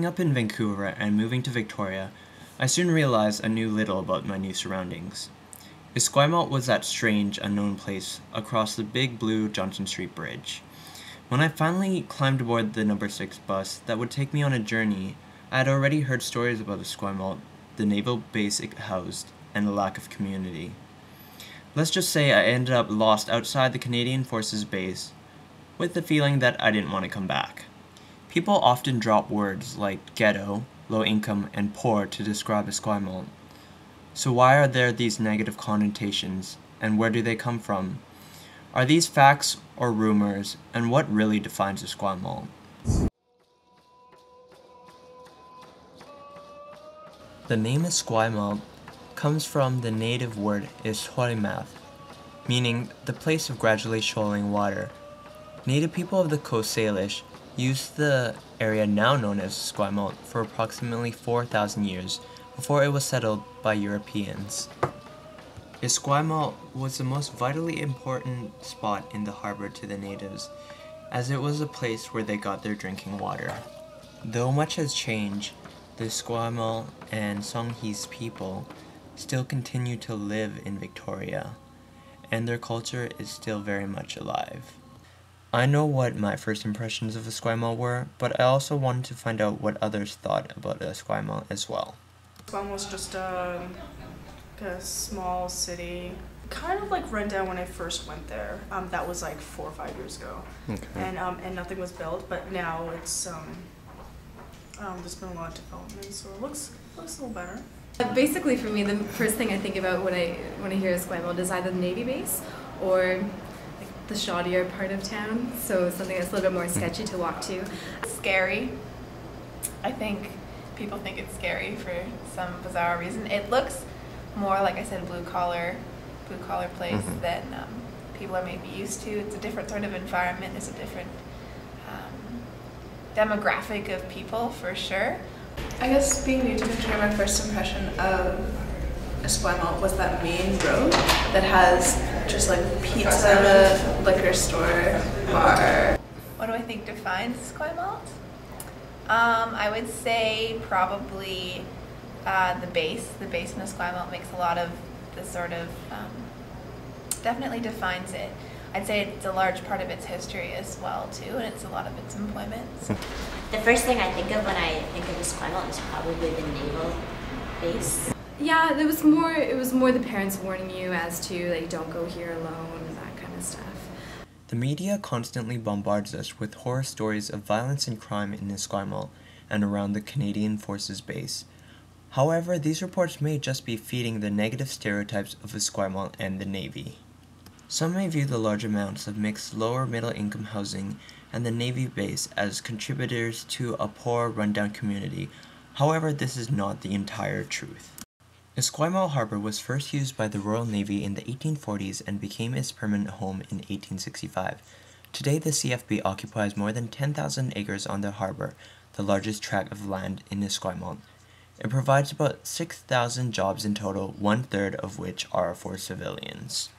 up in Vancouver and moving to Victoria, I soon realized I knew little about my new surroundings. Esquimalt was that strange, unknown place across the big blue Johnson Street Bridge. When I finally climbed aboard the number 6 bus that would take me on a journey, I had already heard stories about Esquimalt, the naval base it housed, and the lack of community. Let's just say I ended up lost outside the Canadian Forces base, with the feeling that I didn't want to come back. People often drop words like ghetto, low income, and poor to describe Esquimalt. So why are there these negative connotations, and where do they come from? Are these facts or rumors, and what really defines Esquimalt? The name Esquimalt comes from the native word Esquimalt, meaning the place of gradually shoaling water. Native people of the Coast Salish used the area now known as Esquimalt for approximately 4,000 years before it was settled by Europeans. Esquimalt was the most vitally important spot in the harbor to the natives, as it was a place where they got their drinking water. Though much has changed, the Esquimalt and Songhees people still continue to live in Victoria, and their culture is still very much alive. I know what my first impressions of Esquimalt were, but I also wanted to find out what others thought about Esquimalt as well. Esquimalt was just a small city, kind of like run down when I first went there. That was like 4 or 5 years ago, Okay. And nothing was built. But now it's there's been a lot of development, so it looks a little better. Basically, for me, the first thing I think about when I hear Esquimalt is either the Navy base or the shoddier part of town, so something that's a little bit more sketchy to walk to. Scary. I think people think it's scary for some bizarre reason. It looks more, like I said, blue collar place than people are maybe used to. It's a different sort of environment. It's a different demographic of people, for sure. I guess being new to Victoria, my first impression of Esquimalt was that main road that has just like pizza, liquor store, bar. What do I think defines Esquimalt? I would say probably the base. The base in Esquimalt makes a lot of the sort of, definitely defines it. I'd say it's a large part of its history as well too, and it's a lot of its employment. The first thing I think of when I think of Esquimalt is probably the naval base. Yeah, it was more the parents warning you as to like don't go here alone and that kind of stuff. The media constantly bombards us with horror stories of violence and crime in Esquimalt and around the Canadian Forces base. However, these reports may just be feeding the negative stereotypes of Esquimalt and the Navy. Some may view the large amounts of mixed lower middle income housing and the Navy base as contributors to a poor rundown community. However, this is not the entire truth. Esquimalt Harbor was first used by the Royal Navy in the 1840s and became its permanent home in 1865. Today, the CFB occupies more than 10,000 acres on the harbor, the largest tract of land in Esquimalt. It provides about 6,000 jobs in total, 1/3 of which are for civilians.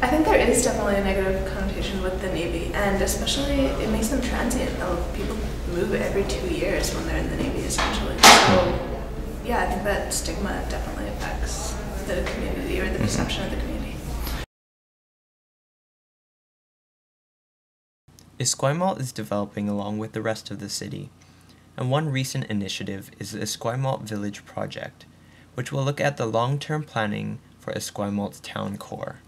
I think there is definitely a negative connotation with the Navy, and especially it makes them transient. People move every 2 years when they're in the Navy, essentially. So, yeah, I think that stigma definitely affects the community or the perception of the community. Esquimalt is developing along with the rest of the city, and one recent initiative is the Esquimalt Village Project, which will look at the long-term planning for Esquimalt's town core.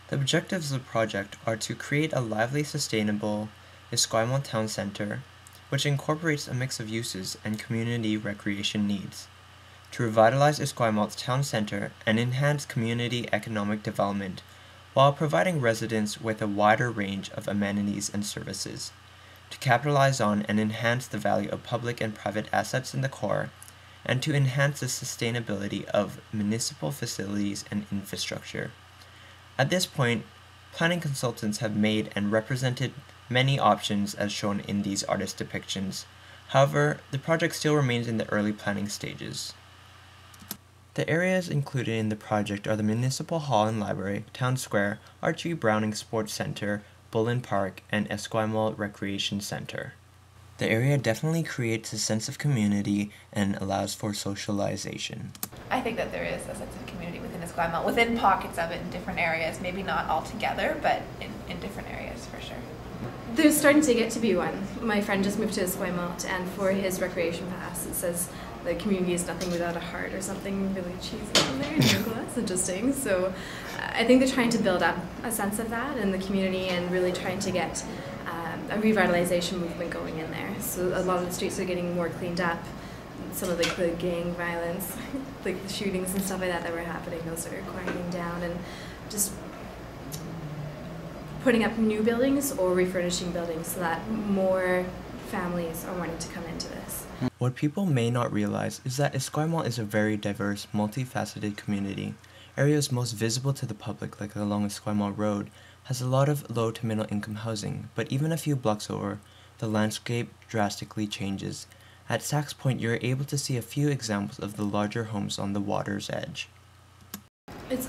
The objectives of the project are to create a lively, sustainable Esquimalt town center, which incorporates a mix of uses and community recreation needs, to revitalize Esquimalt's town center and enhance community economic development, while providing residents with a wider range of amenities and services, to capitalize on and enhance the value of public and private assets in the core, and to enhance the sustainability of municipal facilities and infrastructure. At this point, planning consultants have made and represented many options as shown in these artist depictions. However, the project still remains in the early planning stages. The areas included in the project are the Municipal Hall and Library, Town Square, Archie Browning Sports Center, Bullen Park, and Esquimalt Recreation Center. The area definitely creates a sense of community and allows for socialization. I think that there is a sense of community within Esquimalt, within pockets of it in different areas, maybe not all together, but in different areas for sure. There's starting to get to be one. My friend just moved to Esquimalt, and for his recreation pass, it says the community is nothing without a heart or something really cheesy on there. And you're like, well, that's interesting. So I think they're trying to build up a sense of that in the community and really trying to get a revitalization movement going in there. So a lot of the streets are getting more cleaned up. Some of the gang violence, like the shootings and stuff like that were happening, those are quieting down, and just putting up new buildings or refurnishing buildings so that more families are wanting to come into this. What people may not realize is that Esquimalt is a very diverse, multifaceted community. Areas most visible to the public, like along Esquimalt Road, has a lot of low to middle income housing, but even a few blocks over, the landscape drastically changes. At Sax Point, you're able to see a few examples of the larger homes on the water's edge.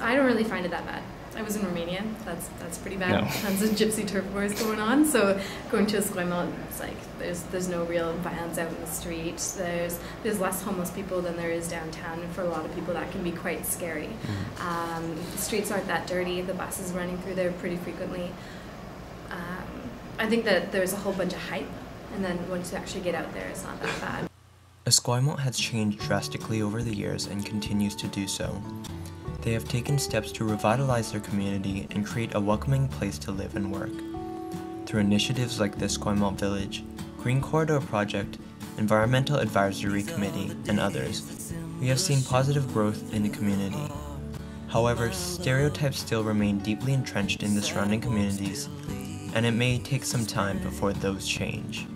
I don't really find it that bad. I was in Romania. That's pretty bad. No. Tons of gypsy turf wars going on. So going to Esquimalt, it's like there's no real violence out in the street. There's less homeless people than there is downtown, and for a lot of people that can be quite scary. The streets aren't that dirty. The buses running through there pretty frequently. I think that there's a whole bunch of hype, and then once you actually get out there, it's not that bad. Esquimalt has changed drastically over the years and continues to do so. They have taken steps to revitalize their community and create a welcoming place to live and work. Through initiatives like the Esquimalt Village, Green Corridor Project, Environmental Advisory Committee, and others, we have seen positive growth in the community. However, stereotypes still remain deeply entrenched in the surrounding communities, and it may take some time before those change.